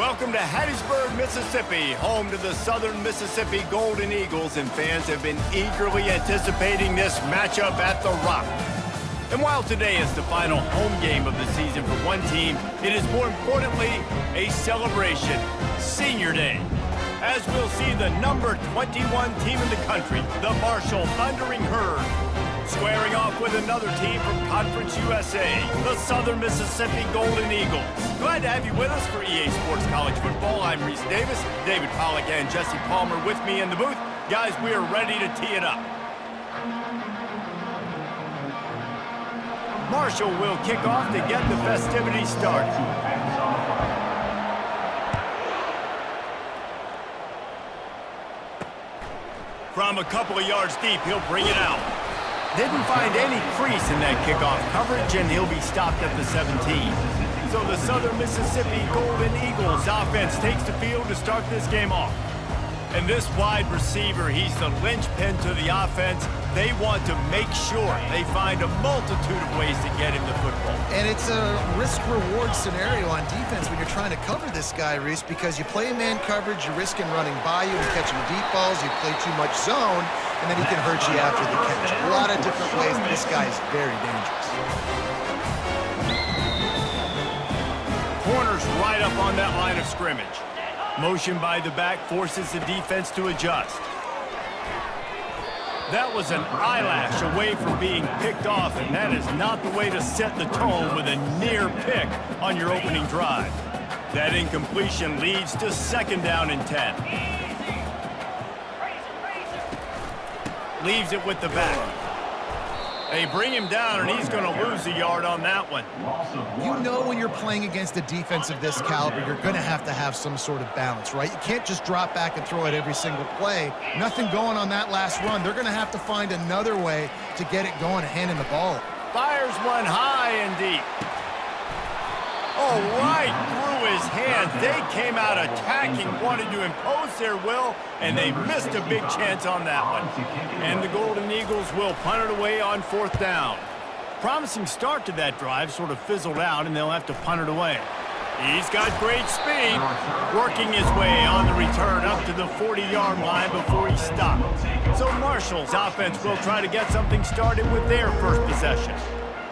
Welcome to Hattiesburg, Mississippi, home to the Southern Mississippi Golden Eagles, and fans have been eagerly anticipating this matchup at The Rock. And while today is the final home game of the season for one team, it is more importantly a celebration, Senior Day, as we'll see the number 21 team in the country, the Marshall Thundering Herd, squaring off with another team from Conference USA, the Southern Mississippi Golden Eagles. Glad to have you with us for EA Sports College Football. I'm Reese Davis, David Pollack and Jesse Palmer with me in the booth. Guys, we are ready to tee it up. Marshall will kick off to get the festivities started. From a couple of yards deep, he'll bring it out. Didn't find any crease in that kickoff coverage, and he'll be stopped at the 17. So the Southern Mississippi Golden Eagles offense takes the field to start this game off. And this wide receiver, he's the linchpin to the offense. They want to make sure they find a multitude of ways to get him the football. And it's a risk-reward scenario on defense when you're trying to cover this guy, Reese, because you play man coverage, you're risking running by you and catching deep balls, you play too much zone, and then he can hurt you after the catch. A lot of different ways. This guy is very dangerous. Corner's right up on that line of scrimmage. Motion by the back forces the defense to adjust. That was an eyelash away from being picked off, and that is not the way to set the tone with a near pick on your opening drive. That incompletion leads to second down and 10. Leaves it with the back. They bring him down, and he's going to lose a yard on that one. You know when you're playing against a defense of this caliber, you're going to have some sort of balance, right? You can't just drop back and throw it every single play. Nothing going on that last run. They're going to have to find another way to get it going, handing the ball. Fires one high and deep. Oh, right through his hands. They came out attacking, wanted to impose their will, and they missed a big chance on that one. And the Golden Eagles will punt it away on fourth down. Promising start to that drive, sort of fizzled out, and they'll have to punt it away. He's got great speed, working his way on the return up to the 40-yard line before he stopped. So Marshall's offense will try to get something started with their first possession.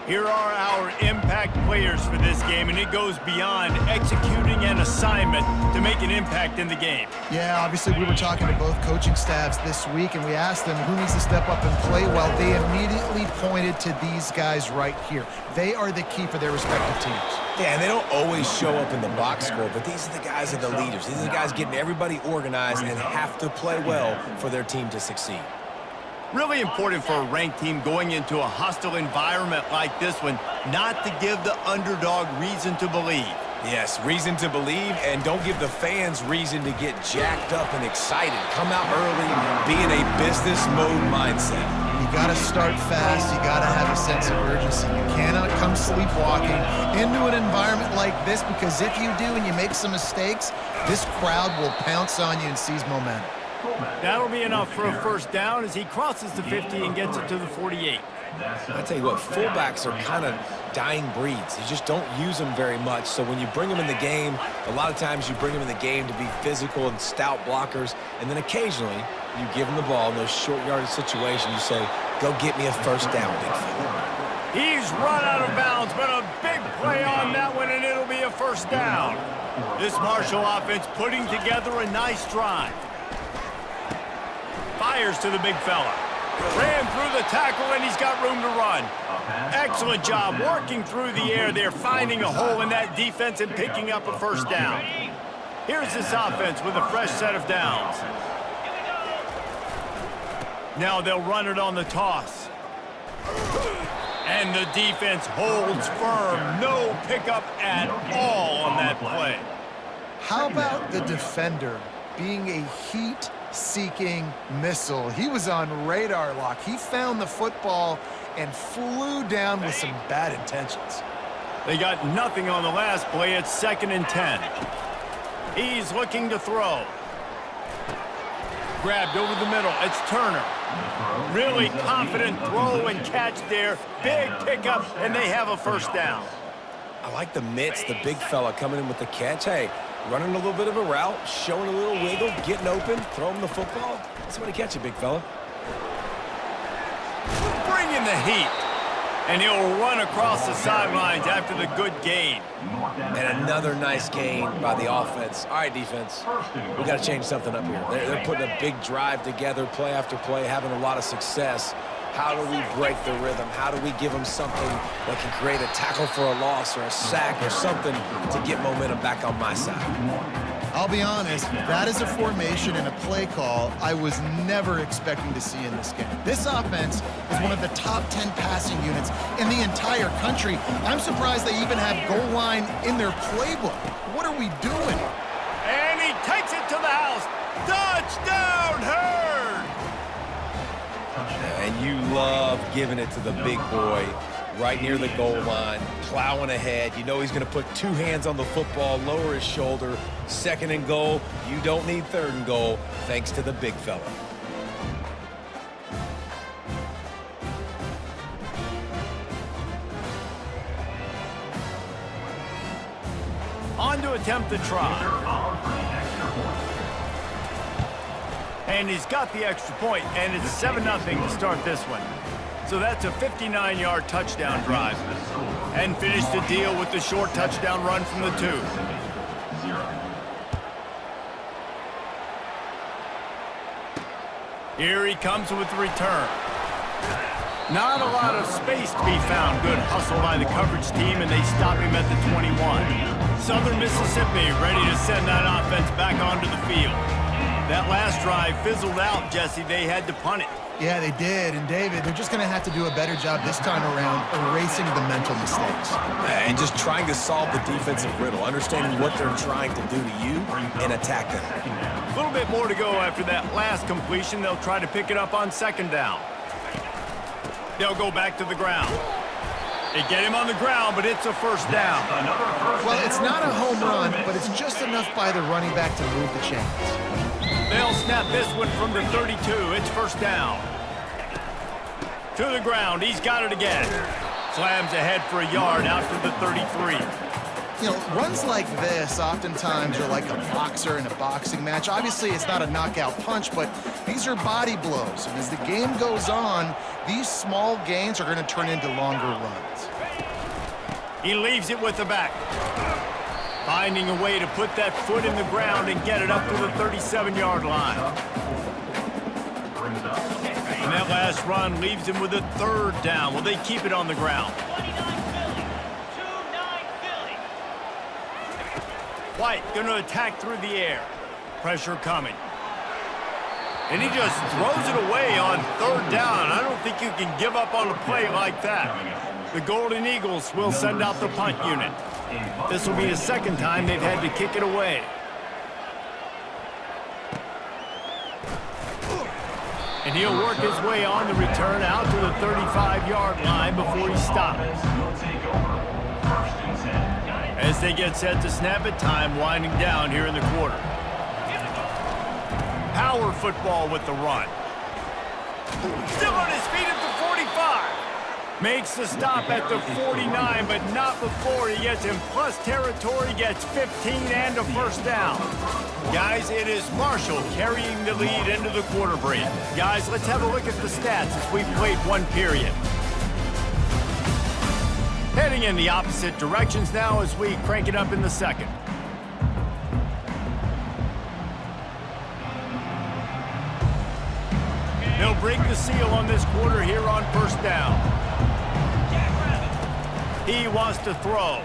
Here are our impact players for this game, and it goes beyond executing an assignment to make an impact in the game. Yeah, obviously we were talking to both coaching staffs this week, and we asked them who needs to step up and play well. They immediately pointed to these guys right here. They are the key for their respective teams. Yeah, and they don't always show up in the box score, but these are the guys that are the leaders. These are the guys getting everybody organized and have to play well for their team to succeed. Really important for a ranked team going into a hostile environment like this one, not to give the underdog reason to believe. Yes, reason to believe, and don't give the fans reason to get jacked up and excited. Come out early, be in a business mode mindset. You got to start fast. You got to have a sense of urgency. You cannot come sleepwalking into an environment like this, because if you do and you make some mistakes, this crowd will pounce on you and seize momentum. That'll be enough for a first down as he crosses the 50 and gets it to the 48. I tell you what, fullbacks are kind of dying breeds. You just don't use them very much. So when you bring them in the game, a lot of times you bring them in the game to be physical and stout blockers, and then occasionally you give them the ball in those short yardage situations. You say, go get me a first down, big fella. He's run out of bounds, but a big play on that one, and it'll be a first down. This Marshall offense putting together a nice drive. Fires to the big fella. Ran through the tackle, and he's got room to run. Excellent job working through the air there, finding a hole in that defense and picking up a first down. Here's this offense with a fresh set of downs. Now they'll run it on the toss. And the defense holds firm. No pickup at all on that play. How about the defender being a heat-seeking missile? He was on radar lock. He found the football and flew down with some bad intentions. They got nothing on the last play. It's 2nd and 10. He's looking to throw. Grabbed over the middle. It's Turner. Really confident throw and catch there. Big pickup, and they have a first down. I like the mitts, the big fella coming in with the catch. Hey, Running a little bit of a route, showing a little wiggle, getting open, throwing the football. Somebody catch it, big fella. Bring in the heat. And he'll run across the sidelines after the good gain. And another nice gain by the offense. All right, defense, we got to change something up here. They're putting a big drive together, play after play, having a lot of success. How do we break the rhythm? How do we give them something that can create a tackle for a loss or a sack or something to get momentum back on my side? I'll be honest, that is a formation and a play call I was never expecting to see in this game. This offense is one of the top 10 passing units in the entire country. I'm surprised they even have goal line in their playbook. What are we doing? And he takes it to the house. Touchdown, Herd! And you love giving it to the big boy right near the goal line, plowing ahead. You know he's going to put two hands on the football, lower his shoulder. Second and goal. You don't need third and goal, thanks to the big fella. On to attempt the try. And he's got the extra point, and it's 7-0 to start this one. So that's a 59-yard touchdown drive. And finish the deal with the short touchdown run from the 2. Here he comes with the return. Not a lot of space to be found. Good hustle by the coverage team, and they stop him at the 21. Southern Mississippi ready to send that offense back onto the field. That last drive fizzled out, Jesse. They had to punt it. Yeah, they did. And, David, they're just going to have to do a better job this time around erasing the mental mistakes. And just trying to solve the defensive riddle, understanding what they're trying to do to you and attack them. A little bit more to go after that last completion. They'll try to pick it up on second down. They'll go back to the ground. They get him on the ground, but it's a first down. Well, it's not a home run, but it's just enough by the running back to move the chains. They'll snap this one from the 32. It's first down. To the ground. He's got it again. Slams ahead for a yard out to the 33. You know, runs like this oftentimes are like a boxer in a boxing match. Obviously, it's not a knockout punch, but these are body blows. And as the game goes on, these small gains are going to turn into longer runs. He leaves it with the back. Finding a way to put that foot in the ground and get it up to the 37-yard line. And that last run leaves him with a third down. Will they keep it on the ground? White going to attack through the air. Pressure coming. And he just throws it away on third down. I don't think you can give up on a play like that. The Golden Eagles will send out the punt unit. This will be the second time they've had to kick it away. And he'll work his way on the return out to the 35-yard line before he stops. As they get set to snap it, time winding down here in the quarter. Power football with the run. Still on his feet at the 45. Makes the stop at the 49, but not before he gets in plus territory, gets 15 and a first down. Guys, it is Marshall carrying the lead into the quarter break. Guys, let's have a look at the stats as we've played one period. Heading in the opposite directions now as we crank it up in the second. They'll break the seal on this quarter here on first down. He wants to throw.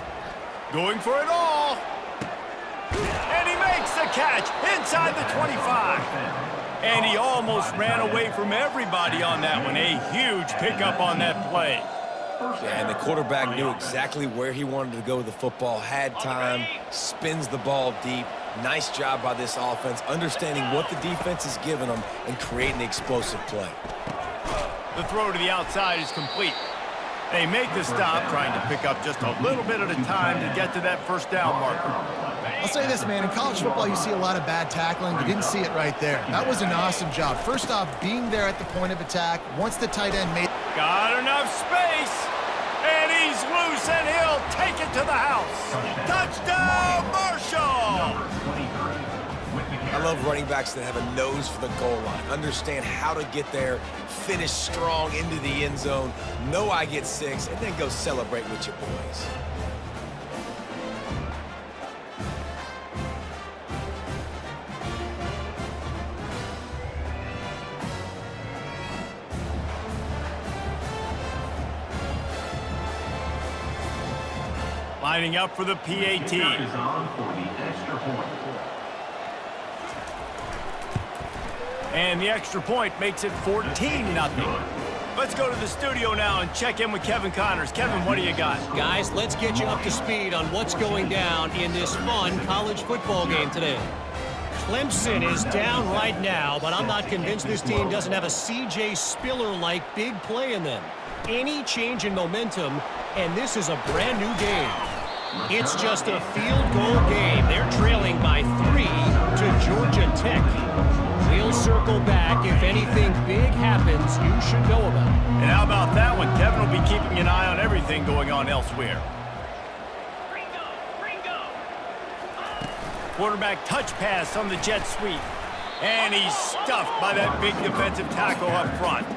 Going for it all. And he makes the catch inside the 25. And he almost ran away from everybody on that one. A huge pickup on that play. Yeah, and the quarterback knew exactly where he wanted to go with the football, had time, spins the ball deep. Nice job by this offense, understanding what the defense is giving them and creating the explosive play. The throw to the outside is complete. They make the stop, trying to pick up just a little bit at a time to get to that first down marker. I'll say this, man. In college football, you see a lot of bad tackling. You didn't see it right there. That was an awesome job. First off, being there at the point of attack. Once the tight end made... Got enough space. And he's He's loose, and he'll take it to the house. Touchdown, Marshall! I love running backs that have a nose for the goal line, understand how to get there, finish strong into the end zone, know I get 6, and then go celebrate with your boys. Lining up for the PAT. And the extra point makes it 14-0. Let's go to the studio now and check in with Kevin Connors. Kevin, what do you got? Guys, let's get you up to speed on what's going down in this fun college football game today. Clemson is down right now, but I'm not convinced this team doesn't have a C.J. Spiller-like big play in them. Any change in momentum, and this is a brand new game. It's just a field goal game. They're trailing by 3 to Georgia Tech. We'll circle back. If anything big happens, you should know about it. And how about that one? Kevin will be keeping an eye on everything going on elsewhere. Quarterback touch pass on the jet sweep. And he's stuffed by that big defensive tackle up front.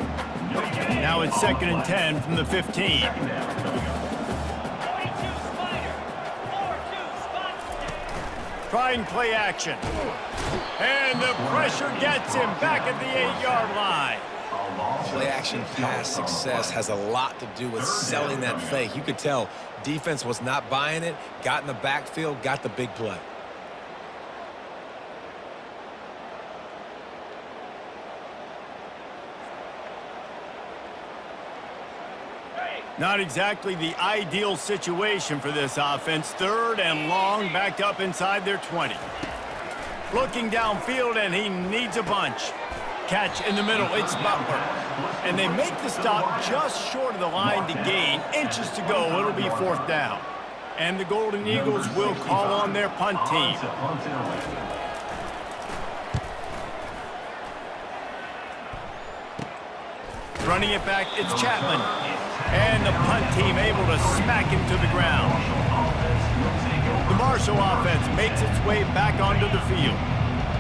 Now it's 2nd and 10 from the 15. Trying play action. And the pressure gets him back at the 8-yard line. Play action pass success has a lot to do with selling that fake. You could tell defense was not buying it, got in the backfield, got the big play. Not exactly the ideal situation for this offense. 3rd and long, backed up inside their 20. Looking downfield, and he needs a bunch. Catch in the middle, it's Butler. And they make the stop just short of the line to gain. Inches to go, it'll be 4th down. And the Golden Eagles will call on their punt team. Running it back, it's Chapman. And the punt team able to smack him to the ground. The Marshall offense makes its way back onto the field.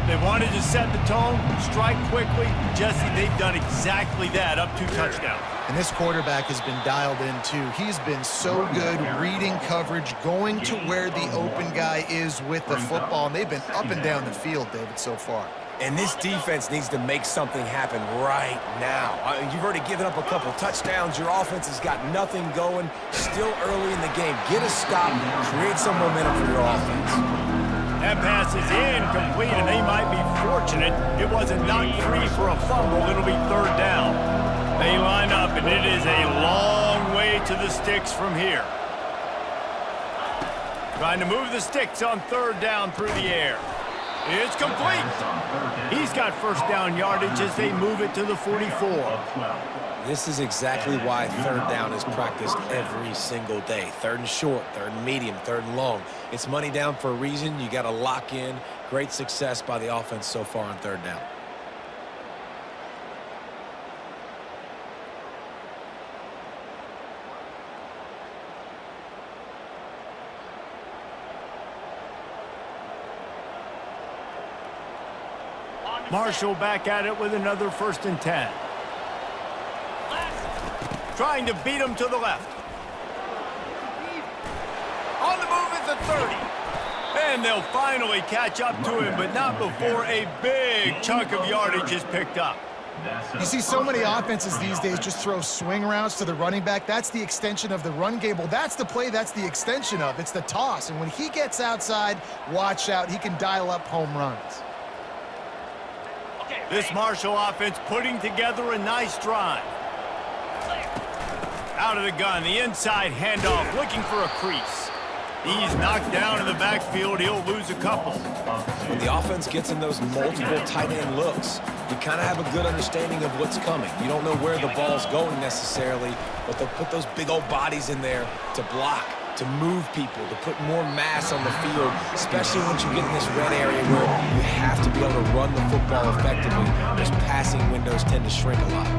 They wanted to set the tone, strike quickly. Jesse, they've done exactly that, up 2 touchdowns. And this quarterback has been dialed in, too. He's been so good reading coverage, going to where the open guy is with the football. And they've been up and down the field, David, so far. And this defense needs to make something happen right now. You've already given up a couple touchdowns. Your offense has got nothing going. Still early in the game. Get a stop. Create some momentum for your offense. That pass is incomplete, and they might be fortunate it wasn't knocked free for a fumble. It'll be 3rd down. They line up, and it is a long way to the sticks from here. Trying to move the sticks on 3rd down through the air. It's complete. He's got 1st down yardage as they move it to the 44. This is exactly why 3rd down is practiced every single day. 3rd and short, 3rd and medium, 3rd and long. It's money down for a reason. You got to lock in. Great success by the offense so far on 3rd down. Marshall back at it with another 1st and 10. Trying to beat him to the left. On the move is the 30. And they'll finally catch up to him, but not before a big chunk of yardage is picked up. You see so many offenses these days just throw swing routes to the running back. That's the extension of the run game. Well, that's the play that's the extension of. It's the toss. And when he gets outside, watch out. He can dial up home runs. This Marshall offense putting together a nice drive. Out of the gun, the inside handoff, looking for a crease. He's knocked down in the backfield. He'll lose a couple. When the offense gets in those multiple tight end looks, you kind of have a good understanding of what's coming. You don't know where the ball's going necessarily, but they'll put those big old bodies in there to block, to move people, to put more mass on the field, especially once you get in this red area where you have to be able to run the football effectively. Those passing windows tend to shrink a lot.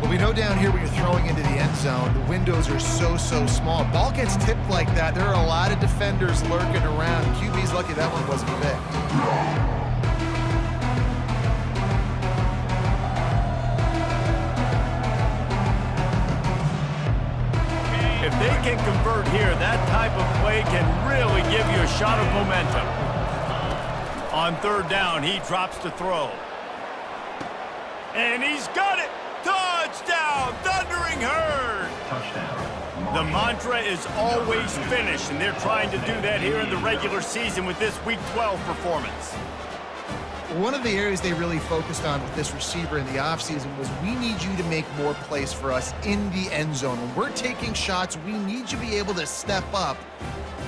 We'll We know down here when you're throwing into the end zone, the windows are so small. Ball gets tipped like that, there are a lot of defenders lurking around. QB's lucky that one wasn't picked. If they can convert here, that type of play can really give you a shot of momentum. On third down, he drops to throw. And he's got it! Touchdown! Thundering Herd! Touchdown. The mantra is always finish, and they're trying to do that here in the regular season with this Week 12 performance. One of the areas they really focused on with this receiver in the offseason was we need you to make more plays for us in the end zone. When we're taking shots, we need you to be able to step up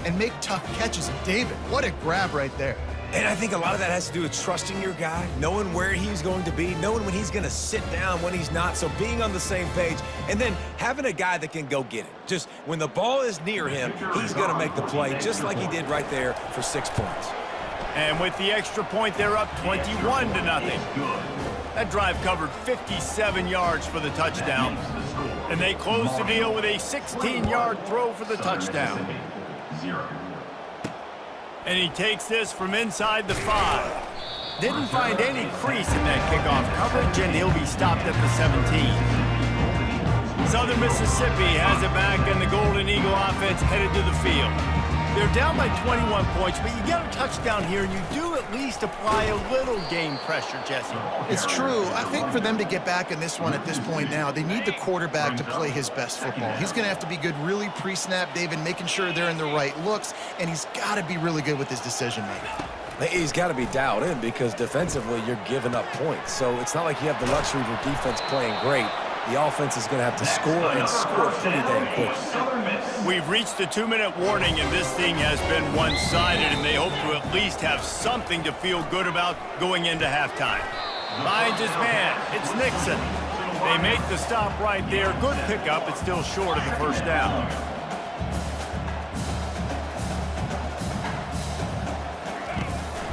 and make tough catches. And David, what a grab right there. And I think a lot of that has to do with trusting your guy, knowing where he's going to be, knowing when he's going to sit down, when he's not, so being on the same page, and then having a guy that can go get it. Just when the ball is near him, he's going to make the play, just like he did right there for 6 points. And with the extra point, they're up 21-0. That drive covered 57 yards for the touchdown. And they close the deal with a 16-yard throw for the touchdown. And he takes this from inside the 5. Didn't find any crease in that kickoff coverage, and he'll be stopped at the 17. Southern Mississippi has it back, and the Golden Eagle offense headed to the field. They're down by 21 points, but you get a touchdown here, and you do at least apply a little game pressure, Jesse. It's true. I think for them to get back in this one at this point now, they need the quarterback to play his best football. He's going to have to be good really pre-snap, David, making sure they're in the right looks, and he's got to be really good with his decision-making. He's got to be dialed in because defensively you're giving up points. So it's not like you have the luxury of your defense playing great. The offense is going to have to score and score pretty dang quick. We've reached the 2-minute warning, and this thing has been one-sided, and they hope to at least have something to feel good about going into halftime. Finds his man. It's Nixon. They make the stop right there. Good pickup. It's still short of the first down.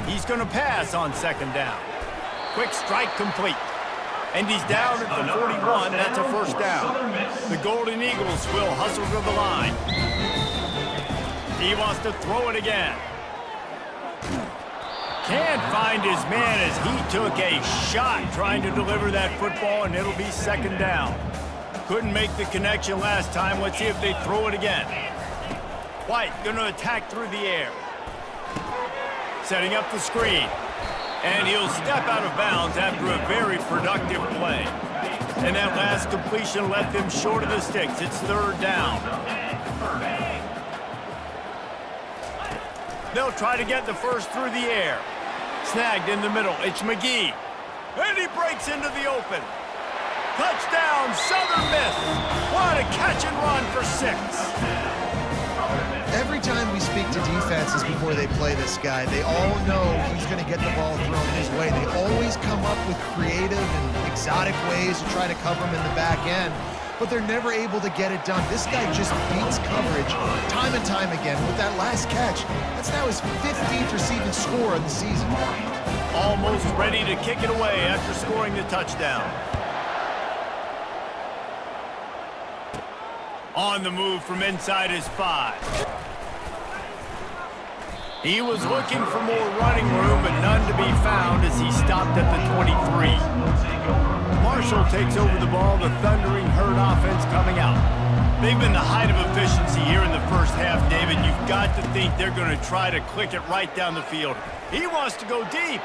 He's going to pass on second down. Quick strike complete. And he's down at the 41. That's a first down. The Golden Eagles will hustle to the line. He wants to throw it again. Can't find his man as he took a shot trying to deliver that football, and it'll be second down. Couldn't make the connection last time. Let's see if they throw it again. White going to attack through the air. Setting up the screen. And he'll step out of bounds after a very productive play. And that last completion left him short of the sticks. It's third down. They'll try to get the first through the air. Snagged in the middle. It's McGee. And he breaks into the open. Touchdown, Southern Miss. What a catch and run for 6. Every time we speak to defenses before they play this guy, they all know he's going to get the ball thrown his way. They always come up with creative and exotic ways to try to cover him in the back end, but they're never able to get it done. This guy just beats coverage time and time again. With that last catch, that's now his 15th receiving score of the season. Almost ready to kick it away after scoring the touchdown. On the move from inside his 5. He was looking for more running room, but none to be found as he stopped at the 23. Marshall takes over the ball, the Thundering Herd offense coming out. They've been the height of efficiency here in the first half, David. You've got to think they're going to try to click it right down the field. He wants to go deep.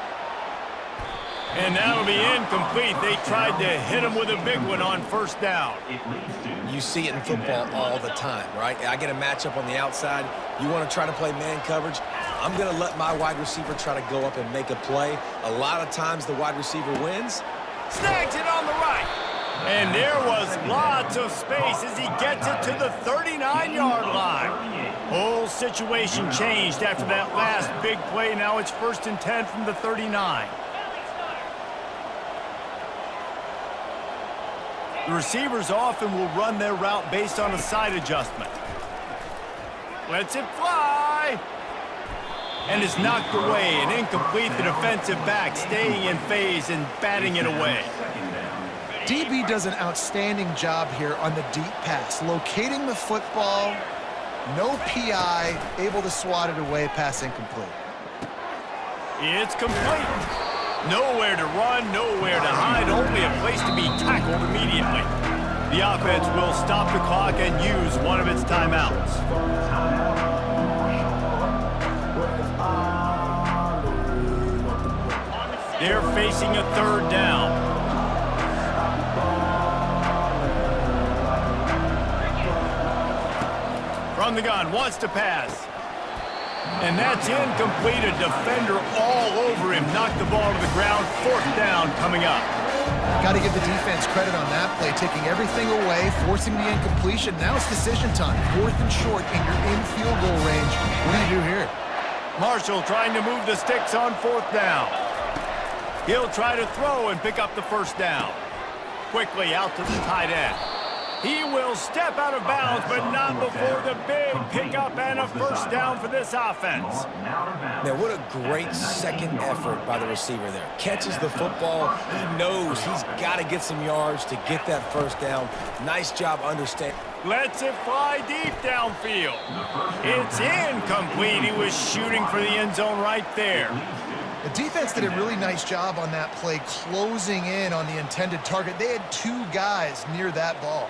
And that'll be incomplete. They tried to hit him with a big one on first down. You see it in football all the time, right? I get a matchup on the outside. You want to try to play man coverage. I'm going to let my wide receiver try to go up and make a play. A lot of times the wide receiver wins. Snags it on the right. And there was lots of space as he gets it to the 39-yard line. Whole situation changed after that last big play. Now it's 1st and 10 from the 39. The receivers often will run their route based on a side adjustment. Lets it fly. And is knocked away and incomplete. The defensive back staying in phase and batting it away. DB does an outstanding job here on the deep pass, locating the football, no PI, able to swat it away, pass incomplete. It's complete. Nowhere to run, nowhere to hide, only a place to be tackled immediately. The offense will stop the clock and use one of its timeouts. They're facing a third down. From the gun, wants to pass. And that's incomplete. A defender all over him. Knocked the ball to the ground. Fourth down coming up. Got to give the defense credit on that play, taking everything away, forcing the incompletion. Now it's decision time. Fourth and short, and you're in field goal range. What do you do here? Marshall trying to move the sticks on fourth down. He'll try to throw and pick up the first down. Quickly out to the tight end. He will step out of bounds, but not before the big pickup and a first down for this offense. Now, what a great second effort by the receiver there. Catches the football. He knows he's got to get some yards to get that first down. Nice job understanding. Lets it fly deep downfield. It's incomplete. He was shooting for the end zone right there. The defense did a really nice job on that play, closing in on the intended target. They had two guys near that ball.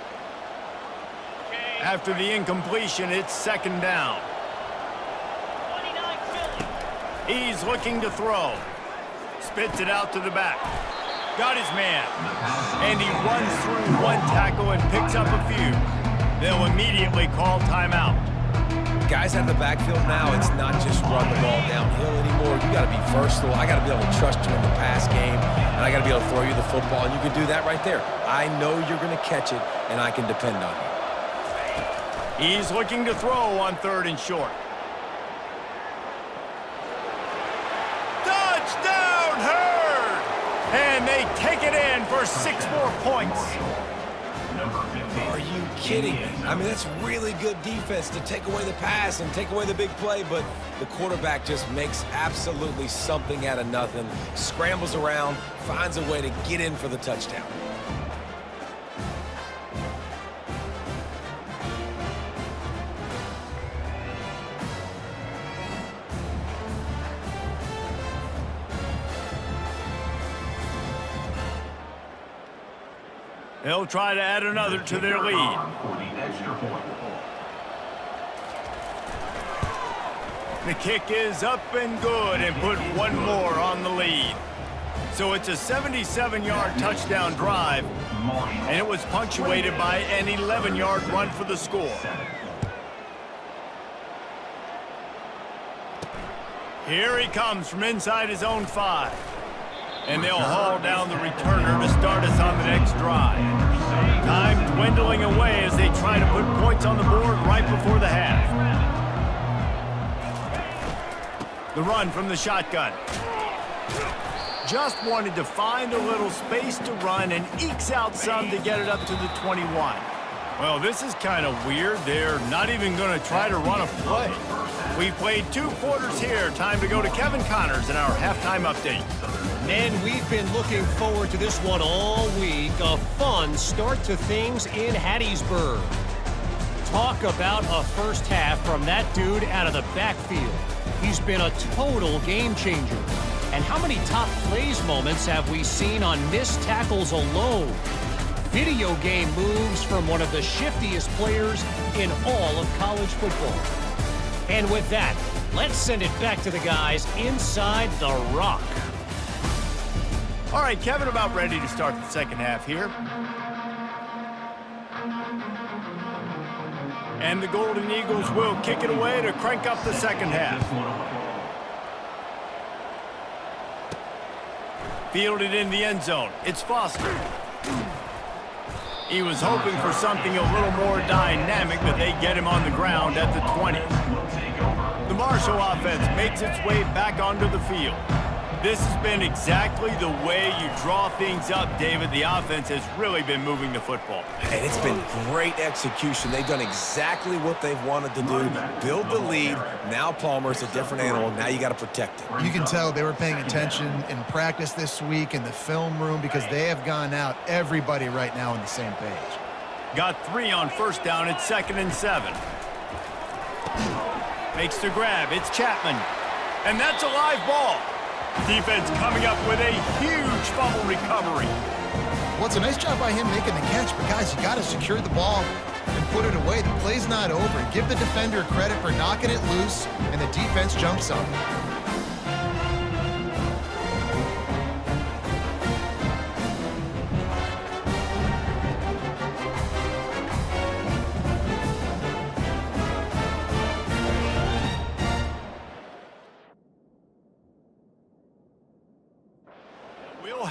After the incompletion, it's second down. He's looking to throw. Spits it out to the back. Got his man. And he runs through one tackle and picks up a few. They'll immediately call timeout. Guys out of the backfield now, it's not just run the ball downhill anymore. You got to be versatile. I got to be able to trust you in the pass game, and I got to be able to throw you the football, and you can do that right there. I know you're going to catch it, and I can depend on you. He's looking to throw on third and short. Touchdown, Herd! And they take it in for 6 more points. Are you kidding me? I mean, that's really good defense to take away the pass and take away the big play, but the quarterback just makes absolutely something out of nothing, scrambles around, finds a way to get in for the touchdown. They'll try to add another to their lead. The kick is up and good and put one more on the lead. So it's a 77-yard touchdown drive, and it was punctuated by an 11-yard run for the score. Here he comes from inside his own 5. And they'll haul down the returner to start us on the next drive. Time dwindling away as they try to put points on the board right before the half. The run from the shotgun. Just wanted to find a little space to run and ekes out some to get it up to the 21. Well, this is kind of weird. They're not even going to try to run a play. We've played 2 quarters here. Time to go to Kevin Connors in our halftime update. And we've been looking forward to this one all week. A fun start to things in Hattiesburg. Talk about a first half from that dude out of the backfield. He's been a total game changer. And how many top plays moments have we seen on missed tackles alone? Video game moves from one of the shiftiest players in all of college football. And with that, let's send it back to the guys inside the Rock. All right, Kevin, about ready to start the second half here. And the Golden Eagles will kick it away to crank up the second half. Fielded in the end zone. It's Foster. He was hoping for something a little more dynamic, but they get him on the ground at the 20. The Marshall offense makes its way back onto the field. This has been exactly the way you draw things up, David. The offense has really been moving the football. And it's been great execution. They've done exactly what they've wanted to do. Build the lead. Now Palmer's a different animal. Now you got to protect it. You can tell they were paying attention in practice this week in the film room because they have gone out, everybody right now on the same page. Got 3 on first down. It's 2nd and 7. Makes the grab. It's Chapman. And that's a live ball. Defense coming up with a huge fumble recovery. Well, it's a nice job by him making the catch, but guys, you got to secure the ball and put it away. The play's not over. Give the defender credit for knocking it loose, and the defense jumps on it.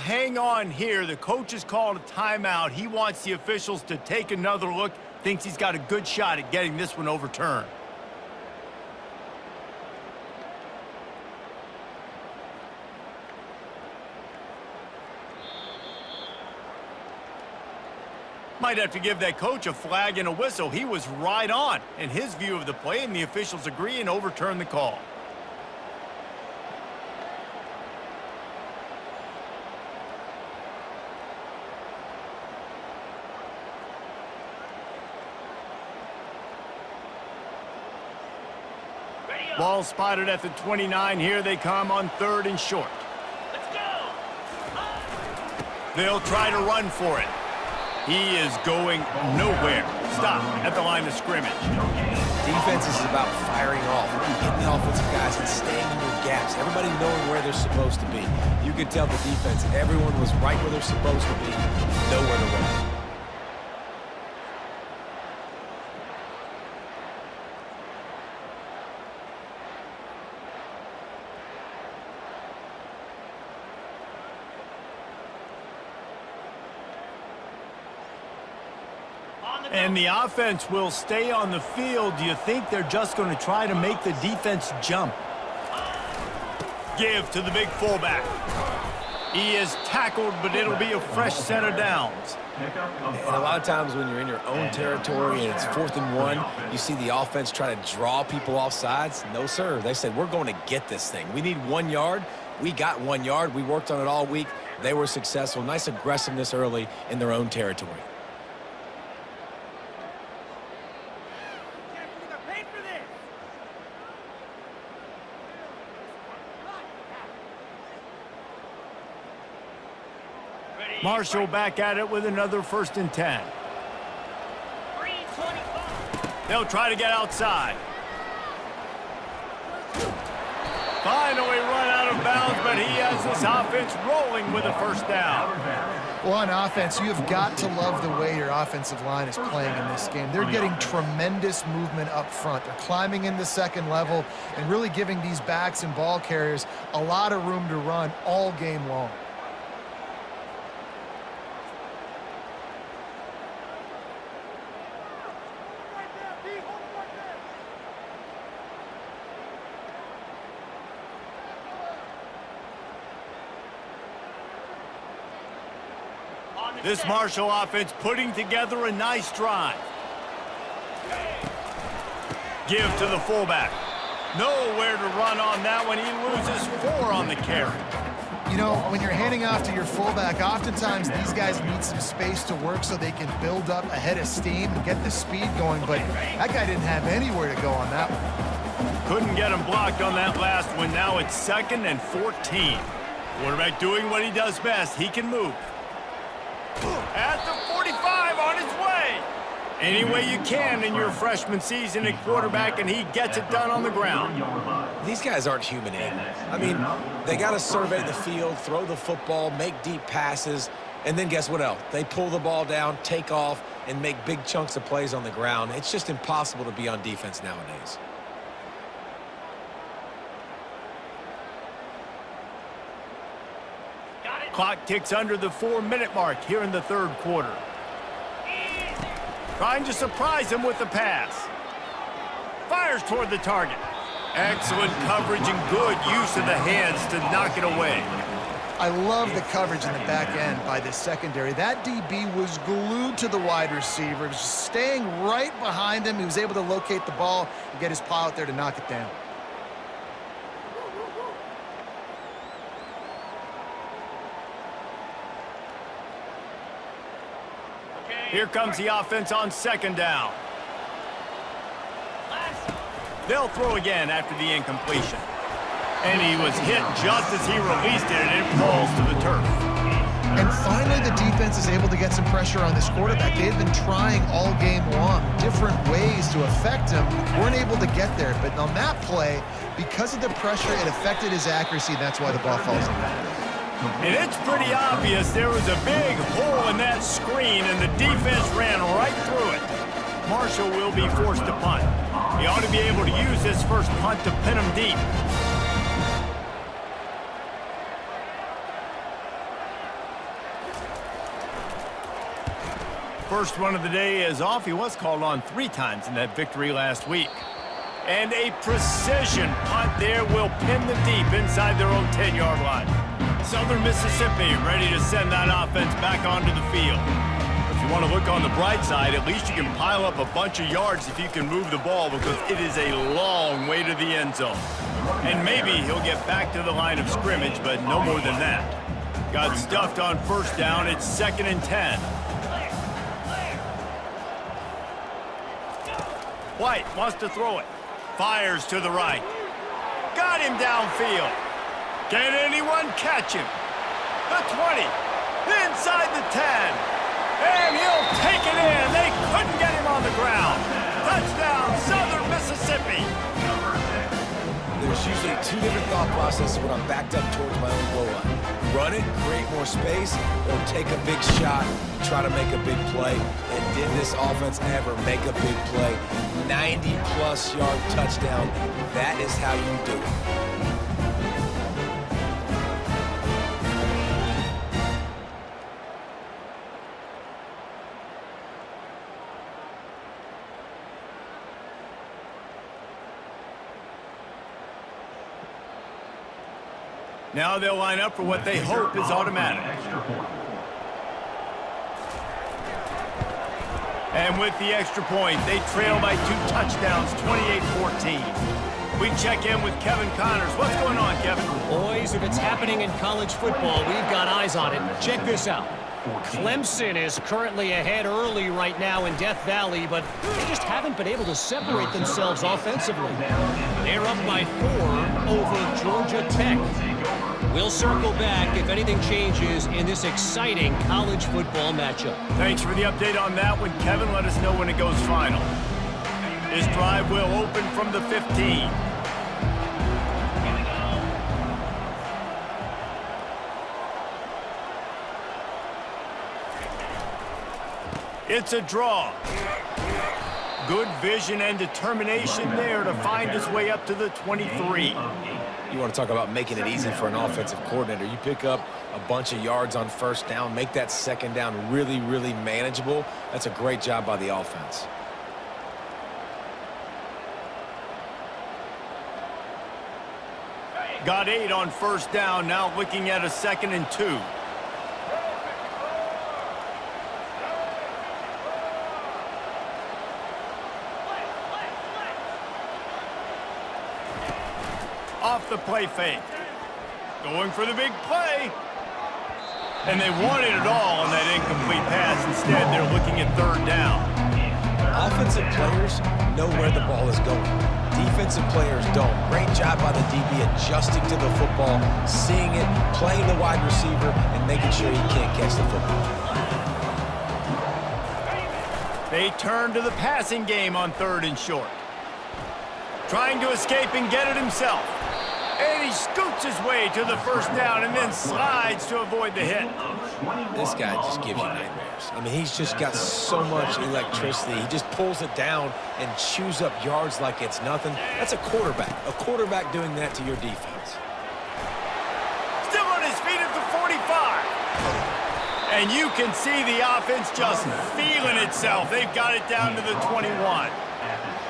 Hang on here. The coach has called a timeout. He wants the officials to take another look. Thinks he's got a good shot at getting this one overturned. Might have to give that coach a flag and a whistle. He was right on in his view of the play, and the officials agree and overturn the call. Ball spotted at the 29. Here they come on 3rd and short. Let's go. They'll try to run for it. He is going nowhere. Stop at the line of scrimmage. Defense is about firing off, hitting the offensive guys and staying in your gaps. Everybody knowing where they're supposed to be. You could tell the defense, everyone was right where they're supposed to be. Nowhere to run. And the offense will stay on the field. Do you think they're just going to try to make the defense jump? Give to the big fullback. He is tackled, but it'll be a fresh set of downs. And a lot of times when you're in your own territory and it's 4th and 1, you see the offense try to draw people off sides. No, sir. They said, we're going to get this thing. We need 1 yard. We got 1 yard. We worked on it all week. They were successful. Nice aggressiveness early in their own territory. Marshall back at it with another 1st and 10. They'll try to get outside. Finally run out of bounds, but he has this offense rolling with a 1st down. Well, on offense, you have got to love the way your offensive line is playing in this game. They're getting tremendous movement up front. They're climbing in the 2nd level and really giving these backs and ball carriers a lot of room to run all game long. This Marshall offense putting together a nice drive. Give to the fullback. Nowhere to run on that one. He loses 4 on the carry. You know, when you're handing off to your fullback, oftentimes these guys need some space to work so they can build up a head of steam and get the speed going, but that guy didn't have anywhere to go on that one. Couldn't get him blocked on that last one. Now it's 2nd and 14. Quarterback doing what he does best. He can move. At the 45 on his way. Any way you can in your freshman season at quarterback, and he gets it done on the ground. These guys aren't human anymore. I mean, they got to survey the field, throw the football, make deep passes, and then guess what else? They pull the ball down, take off, and make big chunks of plays on the ground. It's just impossible to be on defense nowadays. Clock ticks under the 4-minute mark here in the 3rd quarter. Trying to surprise him with the pass. Fires toward the target. Excellent coverage and good use of the hands to knock it away. I love the coverage in the back end by this secondary. That DB was glued to the wide receiver. He was just staying right behind him. He was able to locate the ball and get his paw out there to knock it down. Here comes the offense on second down. They'll throw again after the incompletion. And he was hit just as he released it, and it falls to the turf. And finally, the defense is able to get some pressure on this quarterback. They had been trying all game long, different ways to affect him. Weren't able to get there. But on that play, because of the pressure, it affected his accuracy, and that's why the ball falls in. And it's pretty obvious there was a big hole in that screen, and the defense ran right through it. Marshall will be forced to punt. He ought to be able to use this first punt to pin him deep. First run of the day is off. He was called on 3 times in that victory last week. And a precision punt there will pin them deep inside their own 10-yard line. Southern Mississippi ready to send that offense back onto the field. If you want to look on the bright side, at least you can pile up a bunch of yards if you can move the ball, because it is a long way to the end zone. And maybe he'll get back to the line of scrimmage, but no more than that. Got stuffed on first down. It's 2nd and 10. White wants to throw it. Fires to the right. Got him downfield. Can anyone catch him? The 20. Inside the 10. And he'll take it in. They couldn't get him on the ground. Touchdown, Southern Mississippi. There's usually 2 different thought processes when I'm backed up towards my own goal line. Run it, create more space, or take a big shot and try to make a big play. And did this offense ever make a big play? 90-plus yard touchdown. That is how you do it. Now they'll line up for what they hope is automatic. And with the extra point, they trail by 2 touchdowns, 28-14. We check in with Kevin Connors. What's going on, Kevin? Boys, if it's happening in college football, we've got eyes on it. Check this out. Clemson is currently ahead early right now in Death Valley, but they just haven't been able to separate themselves offensively. They're up by 4 over Georgia Tech. We'll circle back if anything changes in this exciting college football matchup. Thanks for the update on that one, Kevin. Let us know when it goes final. This drive will open from the 15. It's a draw. Good vision and determination there to find his way up to the 23. You want to talk about making it easy for an offensive coordinator. You pick up a bunch of yards on first down, make that second down really, really manageable. That's a great job by the offense. Got 8 on first down, now looking at a 2nd and 2. Off the play fake. Going for the big play. And they wanted it all on that incomplete pass. Instead, they're looking at 3rd down. Offensive players know where the ball is going. Defensive players don't. Great job by the DB adjusting to the football, seeing it, playing the wide receiver, and making sure he can't catch the football. They turn to the passing game on 3rd and short. Trying to escape and get it himself. And he scoots his way to the first down and then slides to avoid the hit. This guy just gives you nightmares. I mean, he's just got so much electricity. He just pulls it down and chews up yards like it's nothing. That's a quarterback. A quarterback doing that to your defense. Still on his feet at the 45. And you can see the offense just feeling itself. They've got it down to the 21.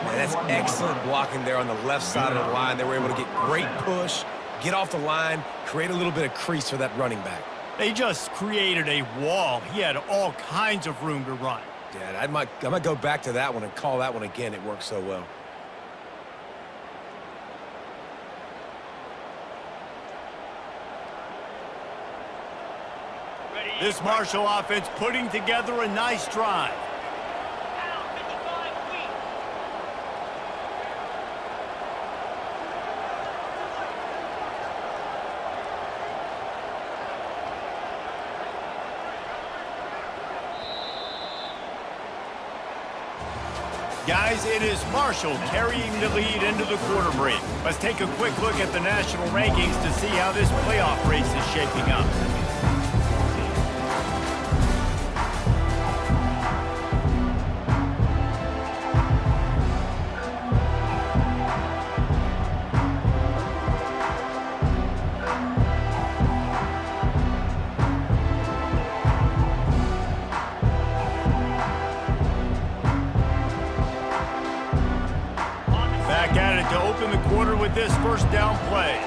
Man, that's excellent blocking there on the left side of the line. They were able to get great push, get off the line, create a little bit of crease for that running back. They just created a wall. He had all kinds of room to run. Yeah, I might go back to that one and call that one again. It worked so well. This Marshall offense putting together a nice drive. Guys, it is Marshall carrying the lead into the quarter break. Let's take a quick look at the national rankings to see how this playoff race is shaping up. To open the quarter with this first down play.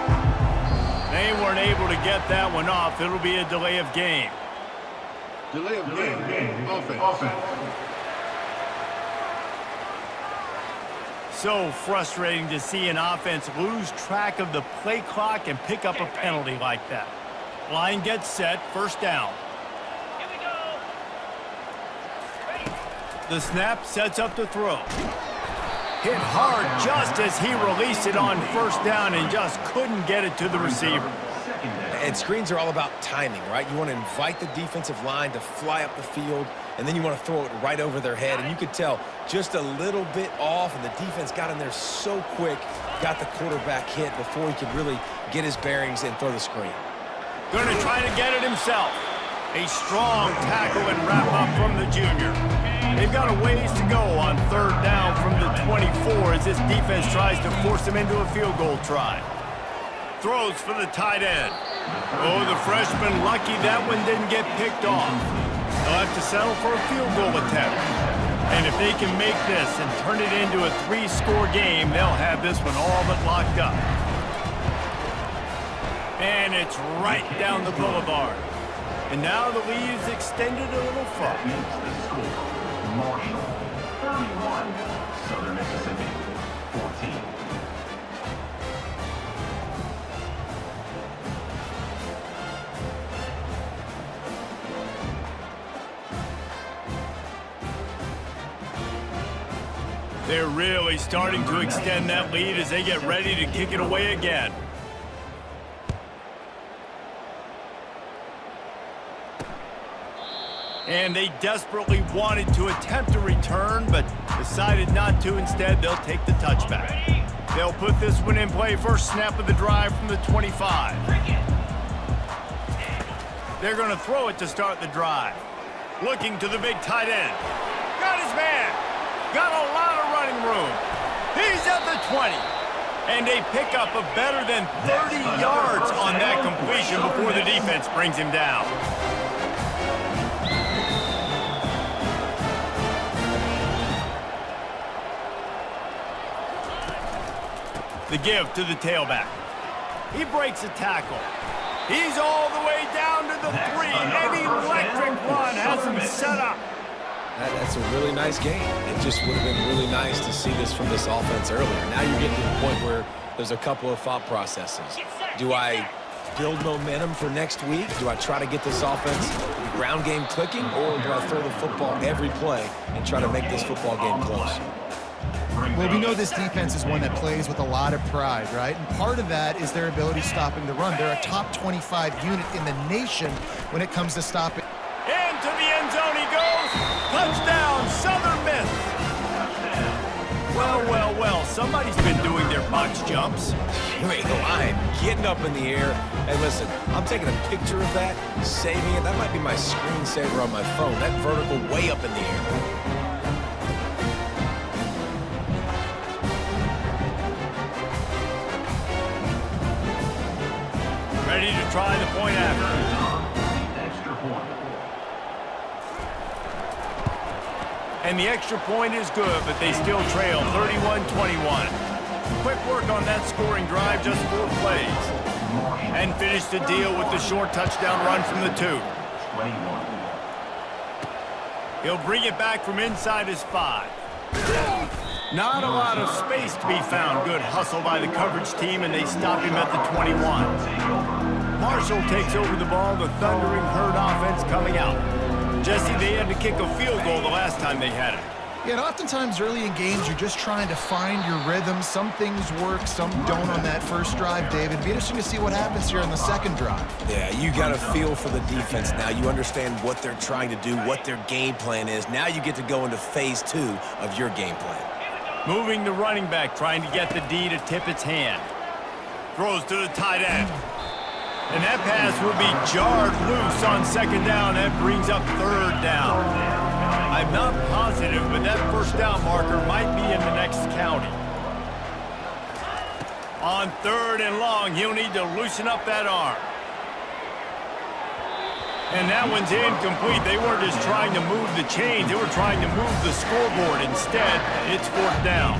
They weren't able to get that one off. It'll be a delay of game. Delay of game. Offense. So frustrating to see an offense lose track of the play clock and pick up a penalty like that. Line gets set, first down. Here we go. Ready. The snap sets up the throw. Hit hard just as he released it on first down and just couldn't get it to the receiver. And screens are all about timing, right? You want to invite the defensive line to fly up the field, and then you want to throw it right over their head. And you could tell just a little bit off, and the defense got in there so quick, got the quarterback hit before he could really get his bearings and throw the screen. Going to try to get it himself. A strong tackle and wrap up from the junior. They've got a ways to go on third down from the 24 as this defense tries to force them into a field goal try. Throws for the tight end. Oh, the freshman lucky that one didn't get picked off. They'll have to settle for a field goal attempt. And if they can make this and turn it into a 3-score game, they'll have this one all but locked up. And it's right down the boulevard. And now the lead is extended a little far. Marshall, 31, Southern Mississippi, 14. They're really starting to extend that lead as they get ready to kick it away again. And they desperately wanted to attempt a return, but decided not to. Instead, they'll take the touchback. They'll put this one in play. First snap of the drive from the 25. They're going to throw it to start the drive. Looking to the big tight end. Got his man. Got a lot of running room. He's at the 20. And they pick up a better than 30 yards on that completion before the defense brings him down. The give to the tailback. He breaks a tackle. He's all the way down to the 3. An electric run has him set up. That's a really nice game. It just would have been really nice to see this from this offense earlier. Now you're getting to the point where there's a couple of thought processes. Do I build momentum for next week? Do I try to get this offense, the ground game clicking, or do I throw the football every play and try to make this football game close? Well, we know this defense is one that plays with a lot of pride, right? And part of that is their ability stopping the run. They're a top 25 unit in the nation when it comes to stopping. Into the end zone he goes. Touchdown, Southern Miss. Well, somebody's been doing their box jumps. You ain't lying. Getting up in the air. And listen, I'm taking a picture of that, saving it. That might be my screensaver on my phone. That vertical way up in the air. Ready to try the point after. And the extra point is good, but they still trail 31-21. Quick work on that scoring drive, just 4 plays. And finish the deal with the short touchdown run from the 2. 21. He'll bring it back from inside his 5. Not a lot of space to be found. Good hustle by the coverage team, and they stop him at the 21. Marshall takes over the ball, the thundering herd offense coming out. Jesse, they had to kick a field goal the last time they had it. Yeah, and oftentimes early in games, you're just trying to find your rhythm. Some things work, some don't on that first drive, David. It'd be interesting to see what happens here on the second drive. Yeah, you got a feel for the defense now. You understand what they're trying to do, what their game plan is. Now you get to go into phase 2 of your game plan. Moving the running back, trying to get the D to tip its hand. Throws to the tight end. And that pass will be jarred loose on second down. That brings up third down. I'm not positive, but that first down marker might be in the next county. On third and long, he'll need to loosen up that arm. And that one's incomplete. They weren't just trying to move the chains. They were trying to move the scoreboard. Instead, it's fourth down.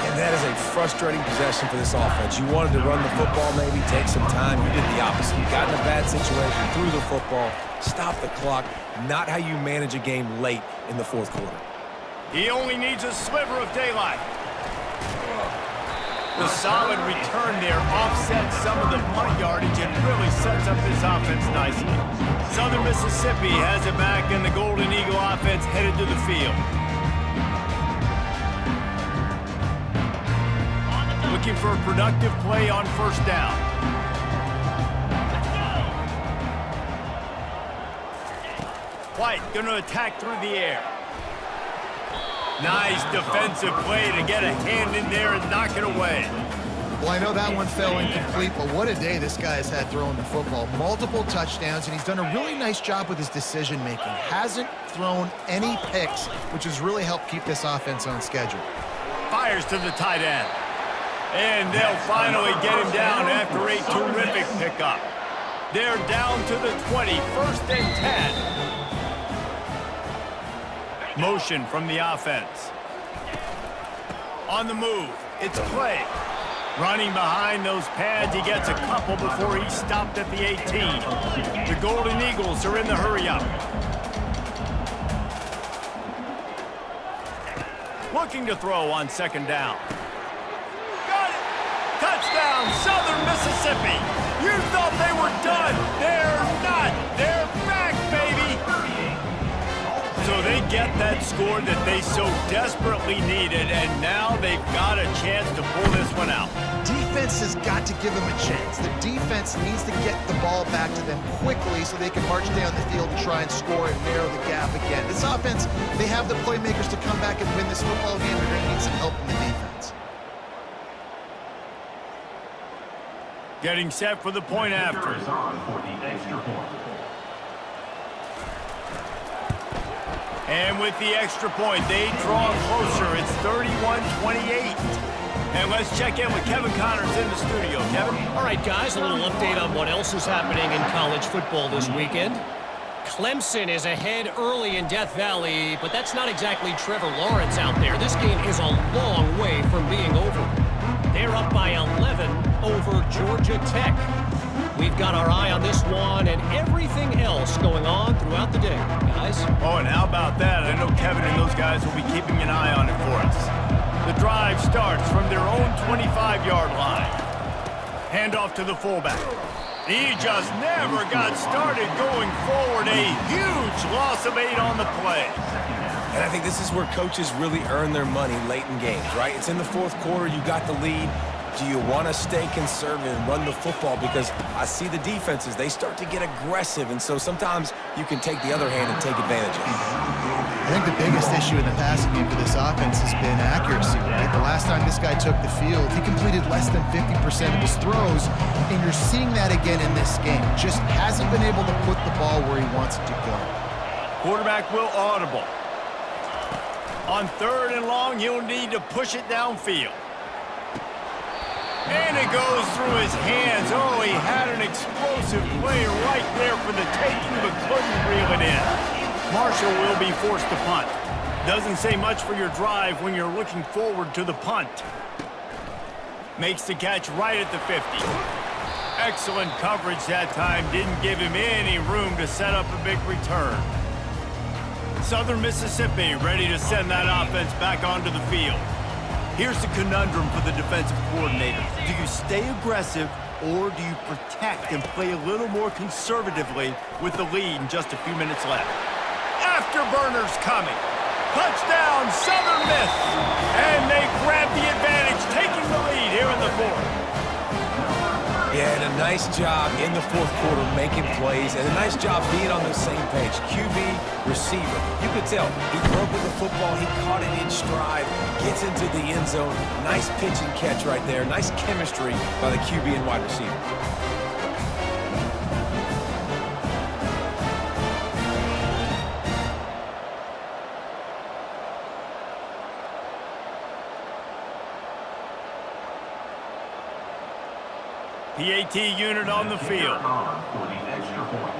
And that is a frustrating possession for this offense. You wanted to run the football, maybe take some time. You did the opposite. You got in a bad situation, threw the football, stopped the clock. Not how you manage a game late in the fourth quarter. He only needs a sliver of daylight. The solid return there offsets some of the punt yardage and really sets up this offense nicely. Southern Mississippi has it back, and the Golden Eagle offense headed to the field. Looking for a productive play on first down. White going to attack through the air. Nice defensive play to get a hand in there and knock it away. Well, I know that one fell incomplete, but what a day this guy has had throwing the football. Multiple touchdowns, and he's done a really nice job with his decision-making. Hasn't thrown any picks, which has really helped keep this offense on schedule. Fires to the tight end. And they'll finally get him down after a terrific pickup. They're down to the 20, first and 10. Motion from the offense. On the move, it's Clay. Running behind those pads, he gets a couple before he's stopped at the 18. The Golden Eagles are in the hurry-up. Looking to throw on second down. Got it! Touchdown, Southern Mississippi! You thought they were done. They're not. They're back, baby! So they get that score that they so desperately needed, and now they've got a chance to pull this one out. Defense has got to give them a chance. The defense needs to get the ball back to them quickly so they can march down the field and try and score and narrow the gap again. This offense, they have the playmakers to come back and win this football game. They're going to need some help in the defense. Getting set for the point after. Is on for the extra point. And with the extra point, they draw closer. It's 31-28. And let's check in with Kevin Connors in the studio. Kevin? All right, guys, a little update on what else is happening in college football this weekend. Clemson is ahead early in Death Valley, but that's not exactly Trevor Lawrence out there. This game is a long way from being over. They're up by 11 over Georgia Tech. We've got our eye on this one and everything else going on throughout the day, guys. Oh, and how about that? I know Kevin and those guys will be keeping an eye on it for us. The drive starts from their own 25-yard line. Handoff to the fullback. He just never got started going forward. A huge loss of 8 on the play. And I think this is where coaches really earn their money late in games, right? It's in the fourth quarter. You got the lead. Do you want to stay conservative and run the football? Because I see the defenses, they start to get aggressive, and so sometimes you can take the other hand and take advantage of it. I think the biggest issue in the passing game for this offense has been accuracy, right? The last time this guy took the field, he completed less than 50% of his throws, and you're seeing that again in this game. Just hasn't been able to put the ball where he wants it to go. Quarterback will audible. On third and long, he'll need to push it downfield. And it goes through his hands. Oh, he had an explosive play right there for the taking, but couldn't reel it in. Marshall will be forced to punt. Doesn't say much for your drive when you're looking forward to the punt. Makes the catch right at the 50. Excellent coverage that time. Didn't give him any room to set up a big return. Southern Mississippi ready to send that offense back onto the field. Here's the conundrum for the defensive coordinator. Do you stay aggressive or do you protect and play a little more conservatively with the lead and just a few minutes left? Afterburners coming. Touchdown, Southern Miss. And they grab the advantage, taking the lead here in the fourth. Yeah, and a nice job in the fourth quarter making plays, and a nice job being on the same page. QB, receiver. You could tell he broke with the football. He caught it in stride, gets into the end zone. Nice pitch and catch right there. Nice chemistry by the QB and wide receiver. PAT unit on the field. For the extra point.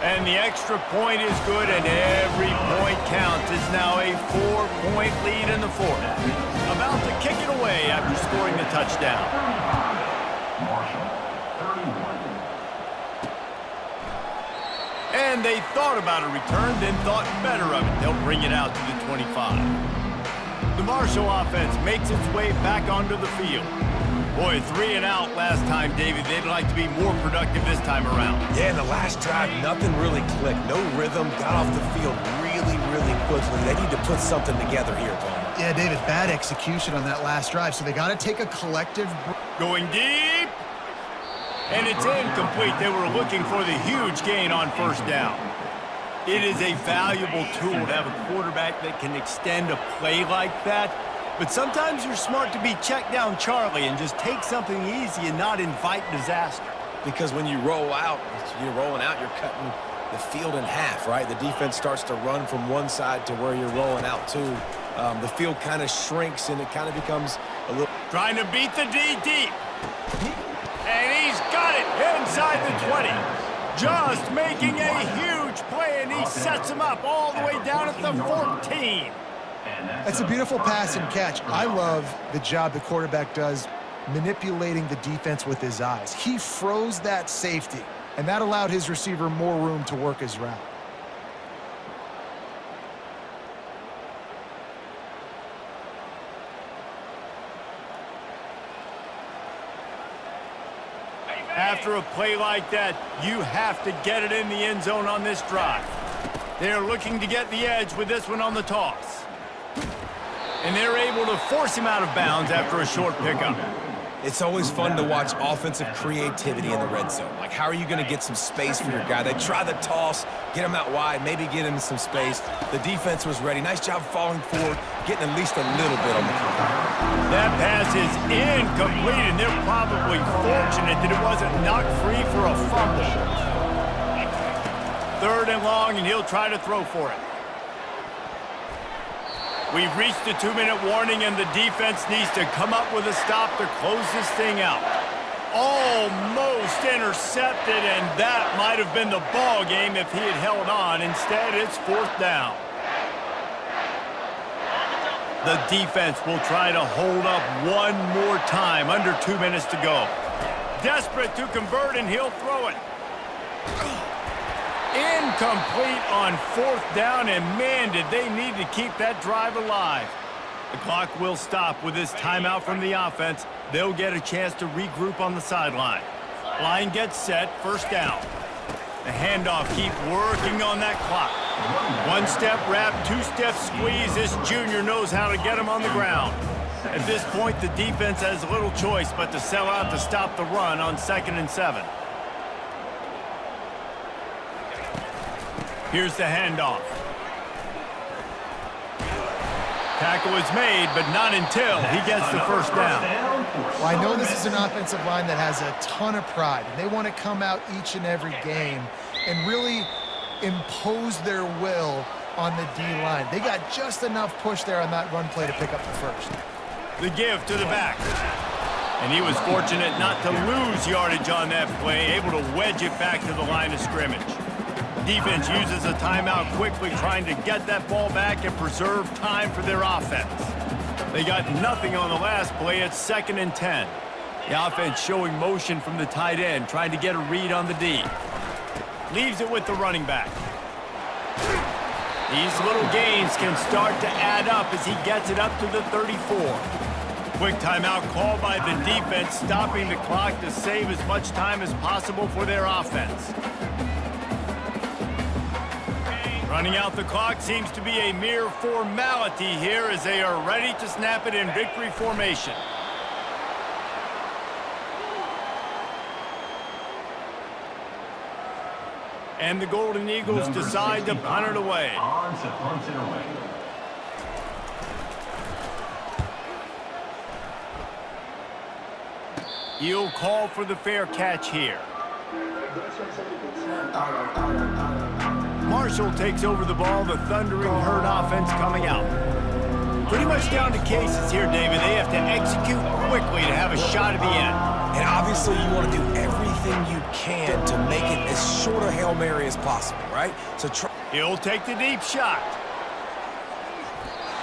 And the extra point is good, and every point counts. It's now a 4-point lead in the fourth. About to kick it away after scoring the touchdown. Marshall, 31. And they thought about a return, then thought better of it. They'll bring it out to the 25. The Marshall offense makes its way back onto the field. Boy, 3 and out last time, David. They'd like to be more productive this time around. Yeah, in the last drive, nothing really clicked. No rhythm, got off the field really, really quickly. They need to put something together here, Palmer. Yeah, David, bad execution on that last drive, so they got to take a collective... Going deep. And it's incomplete. They were looking for the huge gain on first down. It is a valuable tool to have a quarterback that can extend a play like that. But sometimes you're smart to be check down Charlie and just take something easy and not invite disaster. Because when you roll out, you're rolling out, you're cutting the field in half, right? The defense starts to run from one side to where you're rolling out to. The field kind of shrinks and it kind of becomes a little... Trying to beat the D deep. And he's got it inside the 20. Just making a huge play, and he sets him up all the way down at the 14. That's a beautiful pass and catch. I love the job the quarterback does manipulating the defense with his eyes. He froze that safety, and that allowed his receiver more room to work his route. After a play like that, you have to get it in the end zone on this drive. They're looking to get the edge with this one on the toss. And they're able to force him out of bounds after a short pickup. It's always fun to watch offensive creativity in the red zone. Like, how are you going to get some space for your guy? They try the toss, get him out wide, maybe get him some space. The defense was ready. Nice job falling forward, getting at least a little bit on the cover. That pass is incomplete, and they're probably fortunate that it wasn't knocked free for a fumble. 3rd and long, and he'll try to throw for it. We've reached the 2-minute warning, and the defense needs to come up with a stop to close this thing out. Almost intercepted, and that might have been the ball game if he had held on. Instead, it's 4th down. The defense will try to hold up one more time. Under 2 minutes to go. Desperate to convert, and he'll throw it. Incomplete on 4th down, and man, did they need to keep that drive alive. The clock will stop with this timeout from the offense. They'll get a chance to regroup on the sideline. Line gets set, 1st down. The handoff, keep working on that clock. 1-step wrap, 2-step squeeze. This junior knows how to get him on the ground. At this point, the defense has little choice but to sell out to stop the run on 2nd and 7. Here's the handoff. Tackle is made, but not until he gets the 1st down. Well, I know this is an offensive line that has a ton of pride, and they want to come out each and every game and really impose their will on the D-line. They got just enough push there on that run play to pick up the 1st. The give to the back. And he was fortunate not to lose yardage on that play, able to wedge it back to the line of scrimmage. Defense uses a timeout quickly, trying to get that ball back and preserve time for their offense. They got nothing on the last play. It's 2nd and 10. The offense showing motion from the tight end, trying to get a read on the D. Leaves it with the running back. These little gains can start to add up as he gets it up to the 34. Quick timeout called by the defense, stopping the clock to save as much time as possible for their offense. Running out the clock seems to be a mere formality here as they are ready to snap it in victory formation. And the Golden Eagles decide to punt it away. On to punt it away. He'll call for the fair catch here. Marshall takes over the ball, the Thundering Herd offense coming out. Pretty much down to cases here, David. They have to execute quickly to have a shot at the end. And obviously you want to do everything you can to make it as short a Hail Mary as possible, right? So He'll take the deep shot.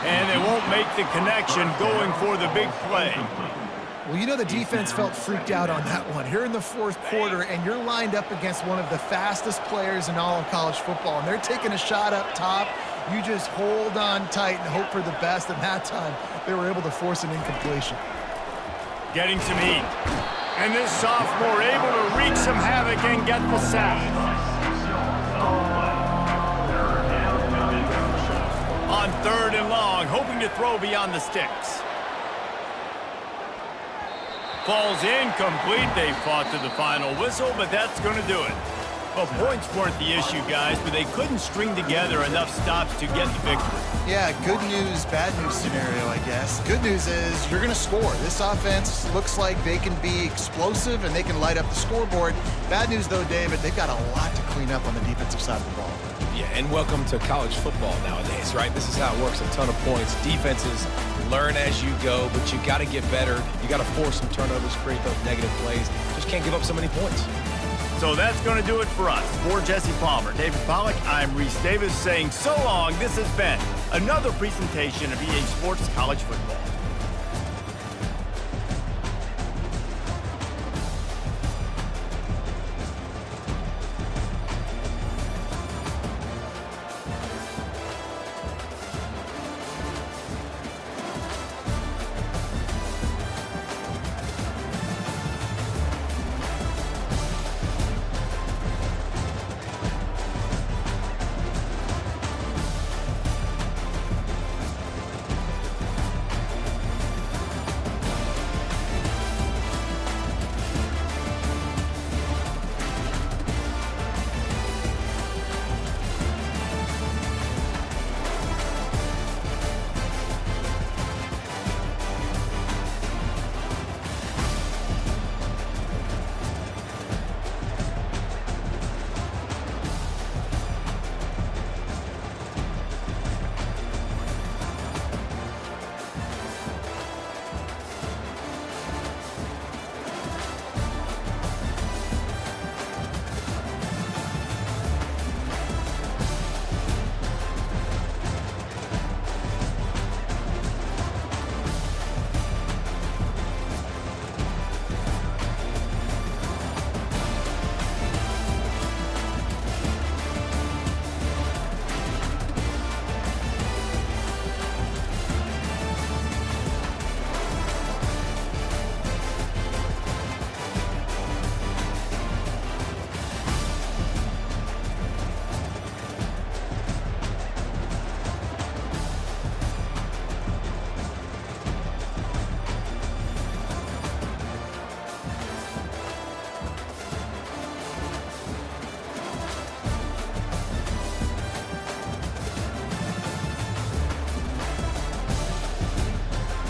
And they won't make the connection going for the big play. Well, you know the defense felt freaked out on that one. Here in the 4th quarter, and you're lined up against one of the fastest players in all of college football, and they're taking a shot up top. You just hold on tight and hope for the best, and that time they were able to force an incompletion. Getting some heat. And this sophomore able to wreak some havoc and get the sack. On 3rd and long, hoping to throw beyond the sticks. Falls incomplete. They fought to the final whistle, but that's going to do it. Well, points weren't the issue, guys, but they couldn't string together enough stops to get the victory. Yeah, good news, bad news scenario, I guess. Good news is you're going to score. This offense looks like they can be explosive and they can light up the scoreboard. Bad news, though, David, they've got a lot to clean up on the defensive side of the ball. Yeah, and welcome to college football nowadays, right? This is how it works, a ton of points. Defenses learn as you go, but you got to get better. You got to force some turnovers, create those negative plays. Just can't give up so many points. So that's going to do it for us. For Jesse Palmer, David Pollack, I'm Reese Davis saying so long. This has been another presentation of EA Sports College Football.